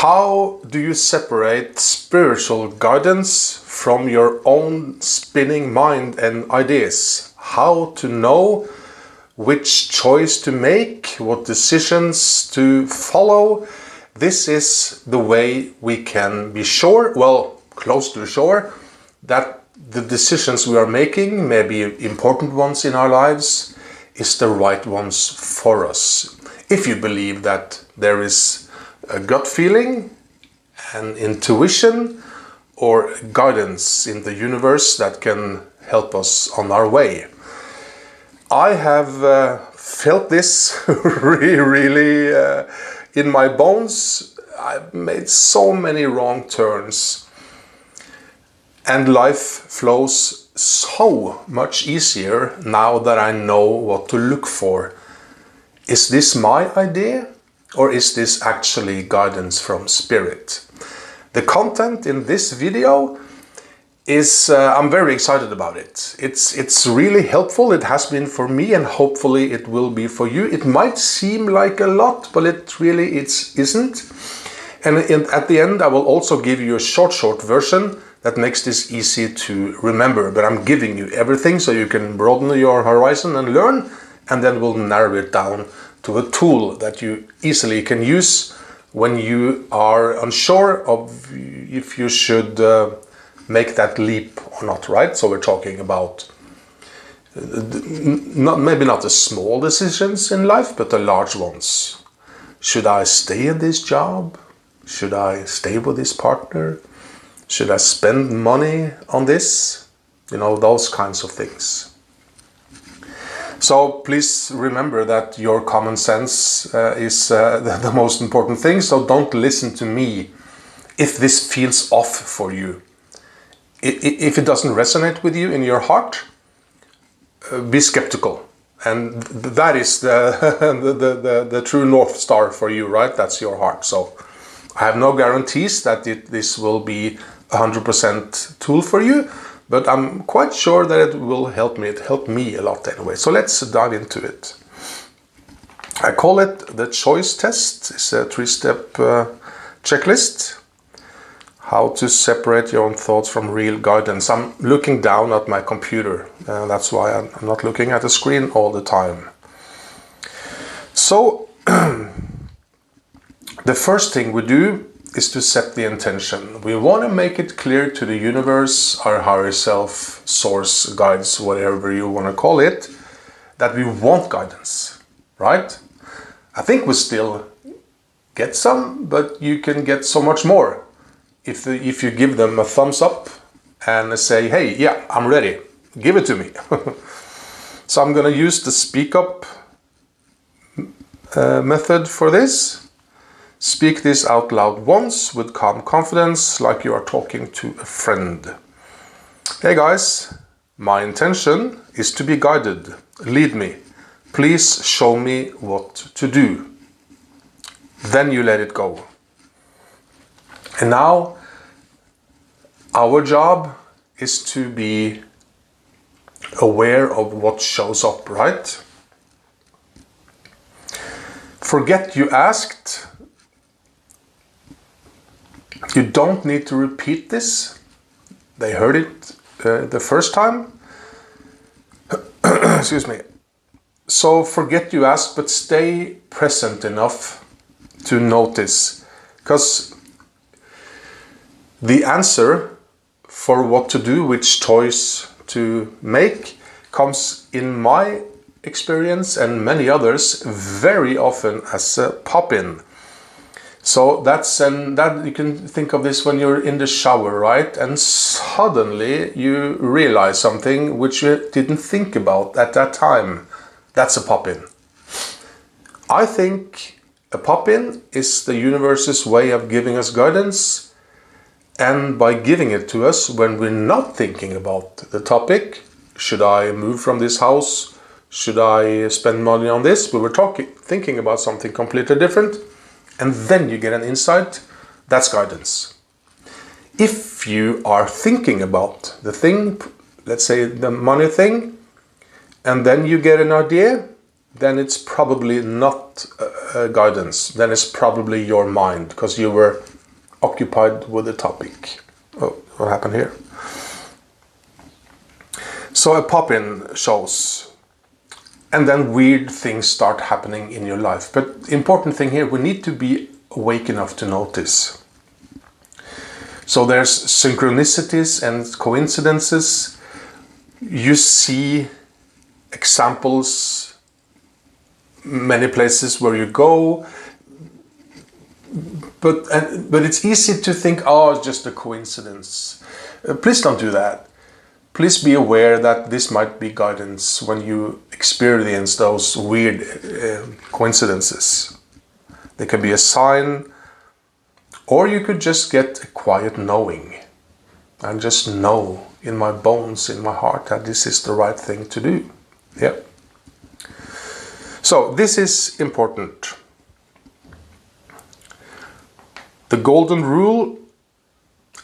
How do you separate spiritual guidance from your own spinning mind and ideas? How to know which choice to make, what decisions to follow? This is the way we can be sure, well, close to sure, that the decisions we are making, maybe important ones in our lives, is the right ones for us. If you believe that there is a gut feeling, an intuition, or guidance in the universe that can help us on our way. I have felt this really in my bones. I've made so many wrong turns, and life flows so much easier now that I know what to look for. Is this my idea, or is this actually guidance from spirit? The content in this video is, I'm very excited about it. It's really helpful. It has been for me, and hopefully it will be for you. It might seem like a lot, but it really isn't. And at the end, I will also give you a short version that makes this easy to remember. But I'm giving you everything so you can broaden your horizon and learn, and then we'll narrow it down to a tool that you easily can use when you are unsure of if you should make that leap or not, right? So we're talking about maybe not the small decisions in life, but the large ones. Should I stay in this job? Should I stay with this partner? Should I spend money on this? You know, those kinds of things. So please remember that your common sense is the most important thing. So don't listen to me if this feels off for you. If it doesn't resonate with you in your heart, be skeptical. And that is the true North Star for you, right? That's your heart. So I have no guarantees that this will be 100% tool for you, but I'm quite sure that it will help me. It helped me a lot anyway. So let's dive into it. I call it the choice test. It's a 3-step checklist. How to separate your own thoughts from real guidance. I'm looking down at my computer. That's why I'm not looking at the screen all the time. So the first thing we do is to set the intention. We want to make it clear to the universe, our higher self, source, guides, whatever you want to call it, that we want guidance, right? I think we still get some, but you can get so much more if you give them a thumbs up and say, hey, yeah, I'm ready, give it to me. So I'm going to use the speak up method for this. Speak this out loud once with calm confidence, like you are talking to a friend. Hey guys, my intention is to be guided. Lead me. Please show me what to do. Then you let it go. And now our job is to be aware of what shows up, right? Forget you asked. You don't need to repeat this. They heard it the first time. Excuse me. So forget you asked, but stay present enough to notice. Because the answer for what to do, which choice to make, comes in my experience and many others very often as a pop-in. So that you can think of this when you're in the shower, right? And suddenly you realize something which you didn't think about at that time. That's a pop-in. I think a pop-in is the universe's way of giving us guidance, and by giving it to us when we're not thinking about the topic, should I move from this house? Should I spend money on this? We were thinking about something completely different. And then you get an insight, that's guidance. If you are thinking about the thing, let's say the money thing, and then you get an idea, then it's probably not guidance. Then it's probably your mind, because you were occupied with the topic. Oh, what happened here? So a pop-in shows, and then weird things start happening in your life. But the important thing here, we need to be awake enough to notice. So there's synchronicities and coincidences. You see examples many places where you go, but it's easy to think, oh, it's just a coincidence. Please don't do that. Please be aware that this might be guidance when you experience those weird coincidences. They can be a sign, or you could just get a quiet knowing and just know in my bones, in my heart, that this is the right thing to do. Yeah. So this is important. The golden rule: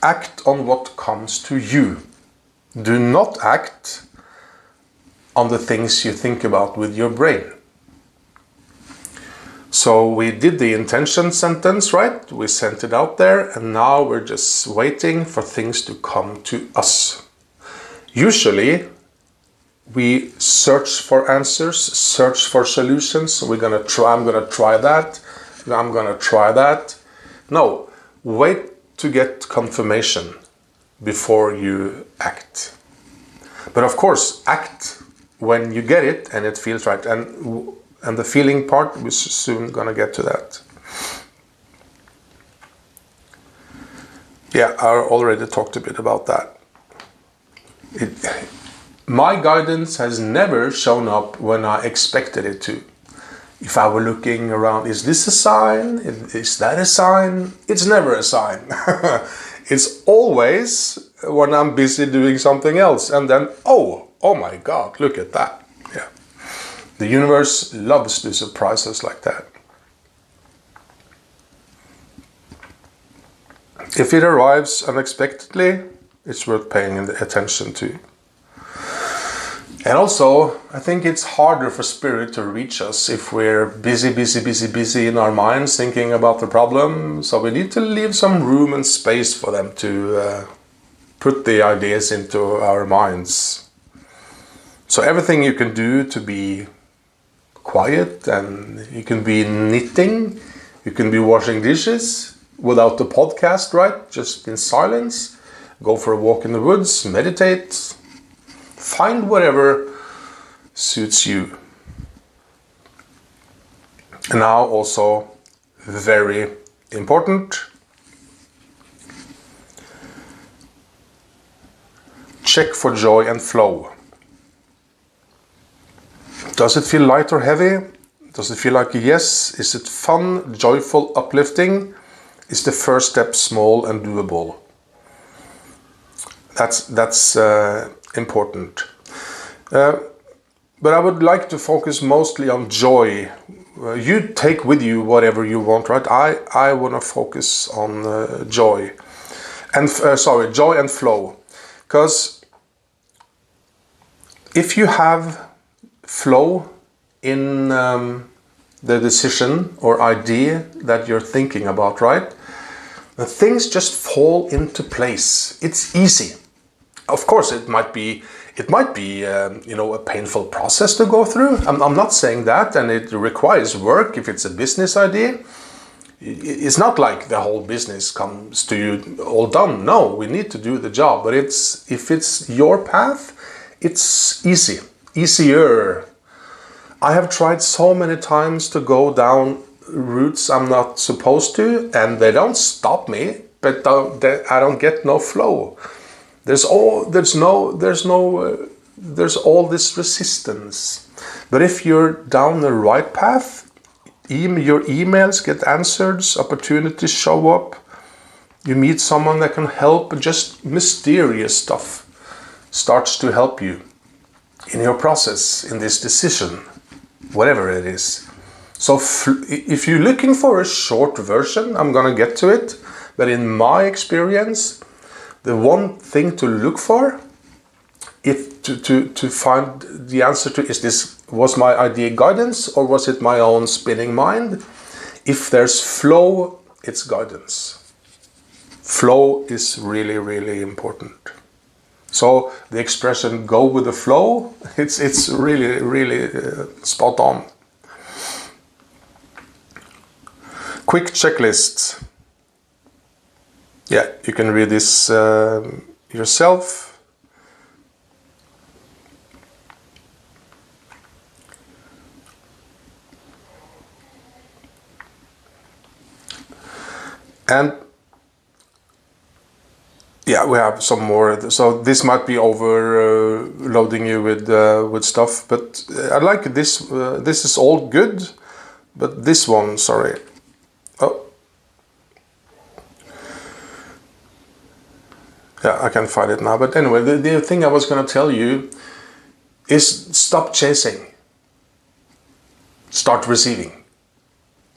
act on what comes to you. Do not act on the things you think about with your brain. So we did the intention sentence, right? We sent it out there, and now we're just waiting for things to come to us. Usually we search for answers, search for solutions. I'm gonna try that. I'm gonna try that. No, wait to get confirmation before you act. But of course, act when you get it and it feels right. And the feeling part, we're soon gonna get to that. Yeah, I already talked a bit about that. My guidance has never shown up when I expected it to. If I were looking around, is this a sign? Is that a sign? It's never a sign. It's always when I'm busy doing something else, and then, oh my God, look at that. Yeah. The universe loves to surprise us like that. If it arrives unexpectedly, it's worth paying attention to. And also, I think it's harder for spirit to reach us if we're busy in our minds thinking about the problem. So we need to leave some room and space for them to put the ideas into our minds. So everything you can do to be quiet, and you can be knitting, you can be washing dishes without the podcast, right? Just in silence. Go for a walk in the woods, meditate. Find whatever suits you. And now also, very important, check for joy and flow. Does it feel light or heavy? Does it feel like a yes? Is it fun, joyful, uplifting? Is the first step small and doable? That's important. But I would like to focus mostly on joy. You take with you whatever you want, right? I want to focus on joy. And joy and flow. Because if you have flow in the decision or idea that you're thinking about, right? The things just fall into place. It's easy. Of course, it might be a painful process to go through. I'm not saying that, and it requires work if it's a business idea. It's not like the whole business comes to you all done. No, we need to do the job. But if it's your path, it's easier. I have tried so many times to go down routes I'm not supposed to, and they don't stop me, but I don't get no flow. There's all this resistance. But if you're down the right path, your emails get answered, opportunities show up, you meet someone that can help, just mysterious stuff starts to help you in your process, in this decision, whatever it is. So if you're looking for a short version, I'm gonna get to it, but in my experience, the one thing to look for, to find the answer to, was my idea guidance or was it my own spinning mind? If there's flow, it's guidance. Flow is really, really important. So the expression "go with the flow," it's really, really spot on. Quick checklist. Yeah, you can read this yourself. And yeah, we have some more. So this might be overloading you with stuff, but I like this. This is all good, but this one, sorry. Oh, yeah, I can find it now. But anyway, the thing I was going to tell you is stop chasing. Start receiving.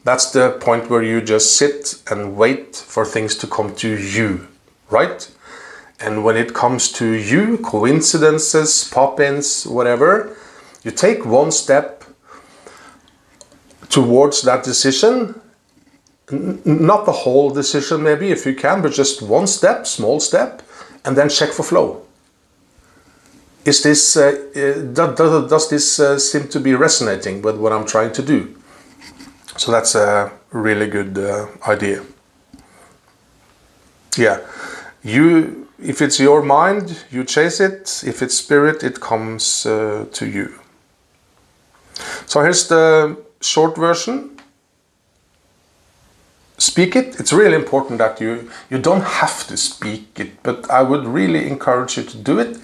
That's the point where you just sit and wait for things to come to you, right? And when it comes to you, coincidences, pop-ins, whatever, you take one step towards that decision. Not the whole decision maybe, if you can, but just one step, small step, and then check for flow. Is this, does this seem to be resonating with what I'm trying to do? So that's a really good idea. Yeah, if it's your mind, you chase it. If it's spirit, it comes to you. So here's the short version. Speak it. It's really important that you don't have to speak it, but I would really encourage you to do it,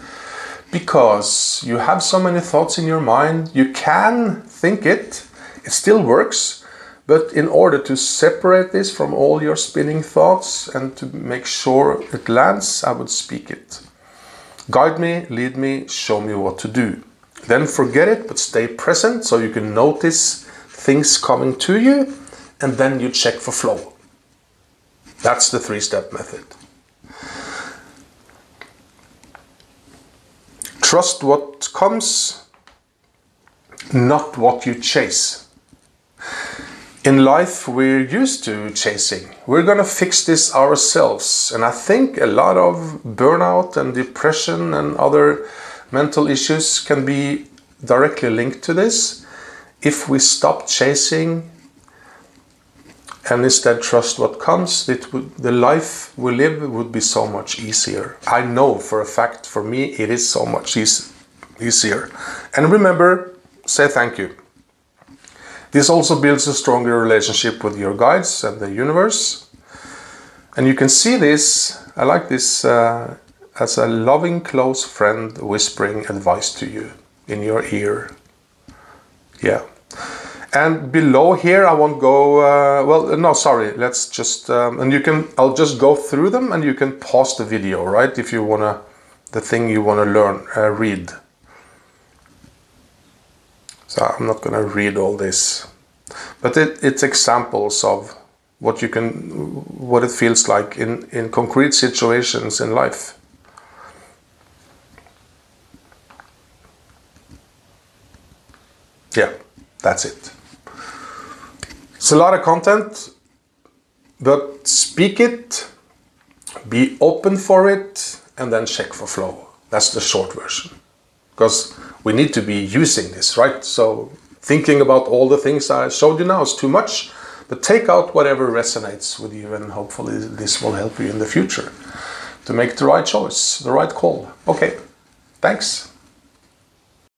because you have so many thoughts in your mind. You can think it. It still works. But in order to separate this from all your spinning thoughts and to make sure it lands, I would speak it. Guide me, lead me, show me what to do. Then forget it, but stay present so you can notice things coming to you, and then you check for flow. That's the 3-step method. Trust what comes, not what you chase. In life, we're used to chasing. We're gonna fix this ourselves. And I think a lot of burnout and depression and other mental issues can be directly linked to this. If we stop chasing and instead trust what comes, the life we live would be so much easier. I know for a fact, for me, it is so much easier. And remember, say thank you. This also builds a stronger relationship with your guides and the universe. And you can see this, I like this, as a loving, close friend whispering advice to you in your ear. Yeah. And below here, I won't go, let's just, I'll just go through them, and you can pause the video, right? If you wanna, the thing you wanna learn, read. So I'm not going to read all this, but it's examples of what it feels like in concrete situations in life. Yeah, that's it. It's a lot of content, but speak it, be open for it, and then check for flow. That's the short version. Because we need to be using this, right? So thinking about all the things I showed you now is too much, but take out whatever resonates with you, and hopefully this will help you in the future to make the right choice, the right call. Okay, thanks.